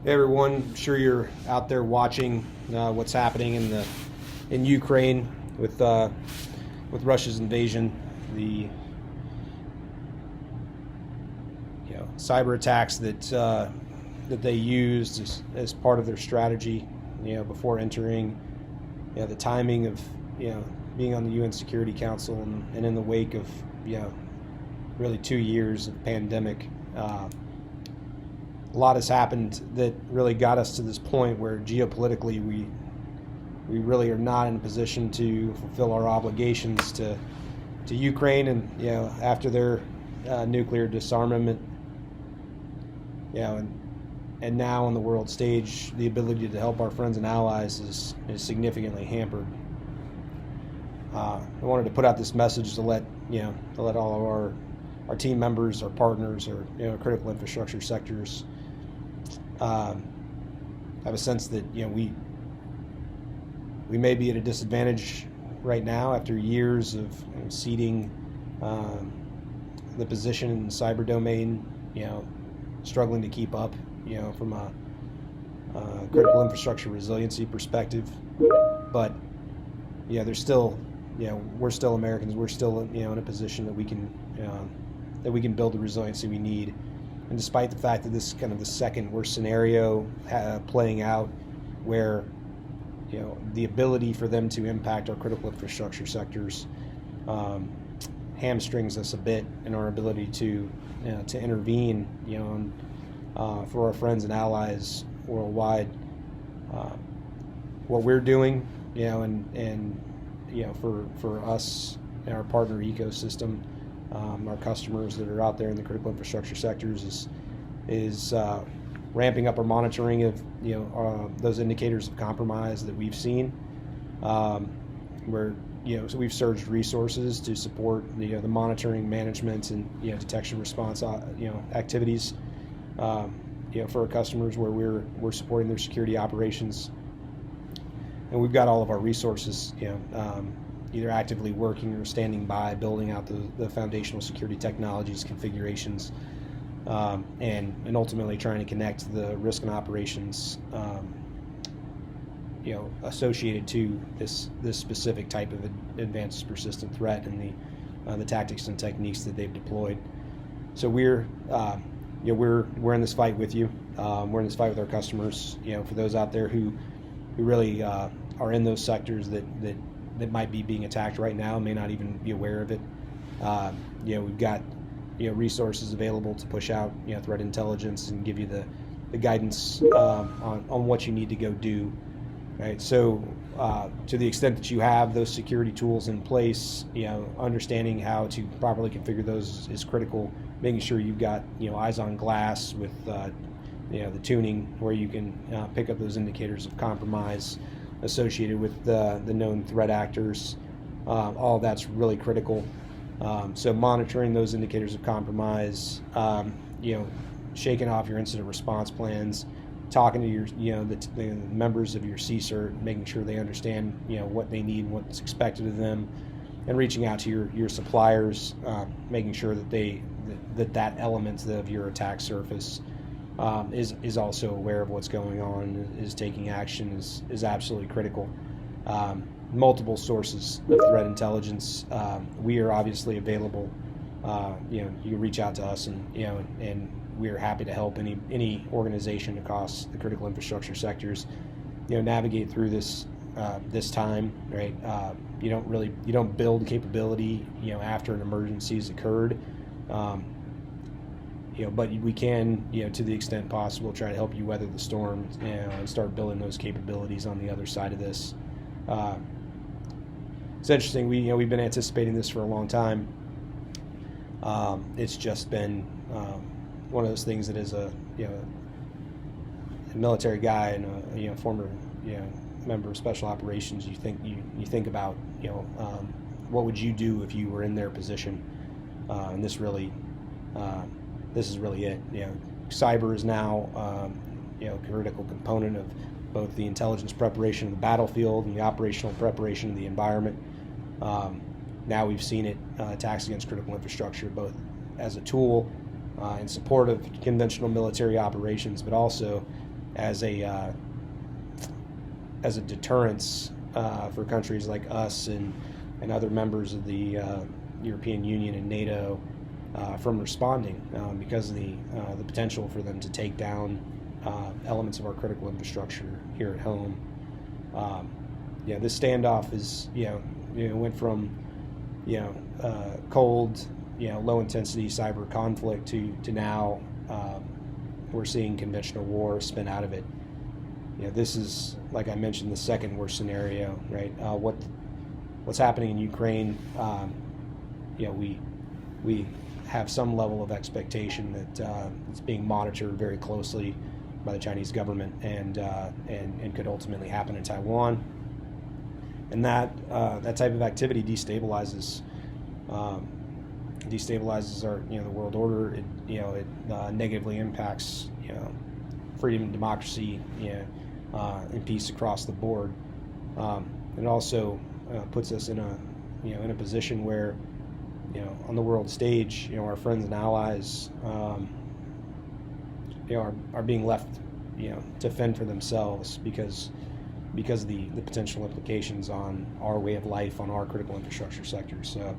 Hey everyone, I'm sure you're out there watching what's happening in Ukraine with Russia's invasion, the cyber attacks that they used as part of their strategy, before entering, the timing of being on the UN Security Council and in the wake of really 2 years of pandemic. A lot has happened that really got us to this point where geopolitically we really are not in a position to fulfill our obligations to Ukraine, and after their nuclear disarmament, and now on the world stage, the ability to help our friends and allies is significantly hampered. I wanted to put out this message to let all of our team members, our partners, or critical infrastructure sectors have a sense that we may be at a disadvantage right now after years of ceding the position in the cyber domain, struggling to keep up, from a critical infrastructure resiliency perspective. But there's still, we're still Americans. We're still in a position that we can build the resiliency we need. And despite the fact that this is kind of the second worst scenario playing out, where the ability for them to impact our critical infrastructure sectors hamstrings us a bit in our ability to intervene, for our friends and allies worldwide. What we're doing, and for us and our partner ecosystem, our customers that are out there in the critical infrastructure sectors, is ramping up our monitoring of those indicators of compromise that we've seen. So we've surged resources to support the monitoring, management, and detection response activities for our customers, where we're supporting their security operations, and we've got all of our resources either actively working or standing by, building out the foundational security technologies, configurations, and ultimately trying to connect the risk and operations associated to this specific type of advanced persistent threat, and the tactics and techniques that they've deployed. So we're in this fight with you. We're in this fight with our customers. For those out there who really are in those sectors that might be being attacked right now, may not even be aware of it. We've got resources available to push out threat intelligence and give you the guidance on what you need to go do. Right. So to the extent that you have those security tools in place, understanding how to properly configure those is critical. Making sure you've got eyes on glass with the tuning where you can pick up those indicators of compromise associated with the known threat actors. All of that's really critical. So monitoring those indicators of compromise, shaking off your incident response plans, talking to your the members of your CSIRT, making sure they understand what they need, what's expected of them, and reaching out to your suppliers, making sure that that element of your attack surface is also aware of what's going on, is taking action, is absolutely critical. Multiple sources of threat intelligence. We are obviously available. You can reach out to us, and we are happy to help any organization across the critical infrastructure sectors navigate through this time. Right. You don't build capability after an emergency has occurred. But we can, to the extent possible, try to help you weather the storm and start building those capabilities on the other side of this. It's interesting. We've been anticipating this for a long time. It's just been one of those things that, as a military guy and a former member of special operations, you think about what would you do if you were in their position, and this is really it. Cyber is now a critical component of both the intelligence preparation of the battlefield and the operational preparation of the environment. Now we've seen it, attacks against critical infrastructure, both as a tool in support of conventional military operations, but also as a deterrence for countries like us and other members of the European Union and NATO from responding, because of the potential for them to take down elements of our critical infrastructure here at home. This standoff is went from cold, low intensity cyber conflict to now we're seeing conventional war spin out of it. This is, like I mentioned, the second worst scenario, right? What's happening in Ukraine? We have some level of expectation that it's being monitored very closely by the Chinese government, and could ultimately happen in Taiwan. And that type of activity destabilizes our the world order. It negatively impacts freedom and democracy and peace across the board. It also puts us in a position where on the world stage our friends and allies are being left to fend for themselves because of the potential implications on our way of life, on our critical infrastructure sectors. So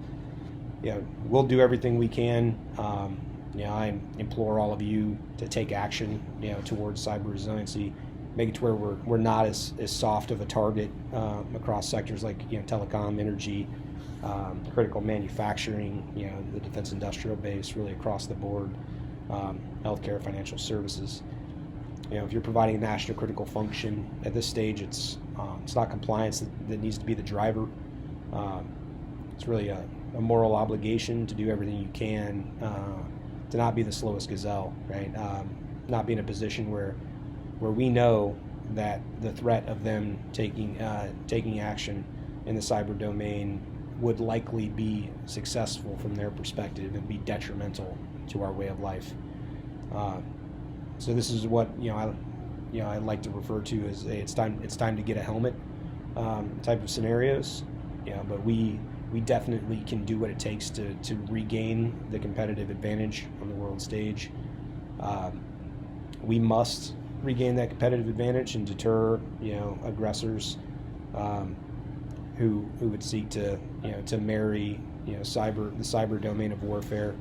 we'll do everything we can. I implore all of you to take action towards cyber resiliency, make it to where we're not as soft of a target across sectors like telecom, energy, critical manufacturing, the defense industrial base, really across the board, healthcare, financial services. If you're providing a national critical function at this stage, it's not compliance that needs to be the driver. It's really a moral obligation to do everything you can to not be the slowest gazelle, right? Not be in a position where we know that the threat of them taking action in the cyber domain would likely be successful from their perspective and be detrimental to our way of life. So this is what I like to refer to as it's time to get a helmet type of scenarios. But we definitely can do what it takes to regain the competitive advantage on the world stage. We must regain that competitive advantage and deter aggressors who would seek to marry the cyber domain of warfare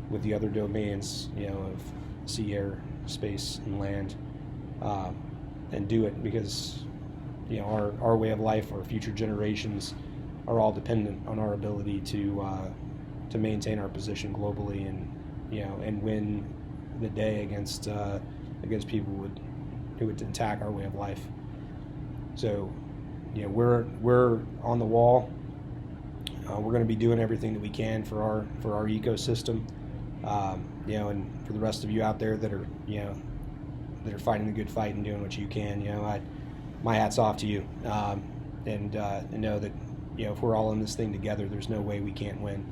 with the other domains of sea, air, space, and land, and do it because our way of life, our future generations are all dependent on our ability to maintain our position globally and win the day against people who would attack our way of life. So we're on the wall. We're going to be doing everything that we can for our ecosystem. And for the rest of you out there that are fighting the good fight and doing what you can, my hat's off to you. And know that if we're all in this thing together, there's no way we can't win.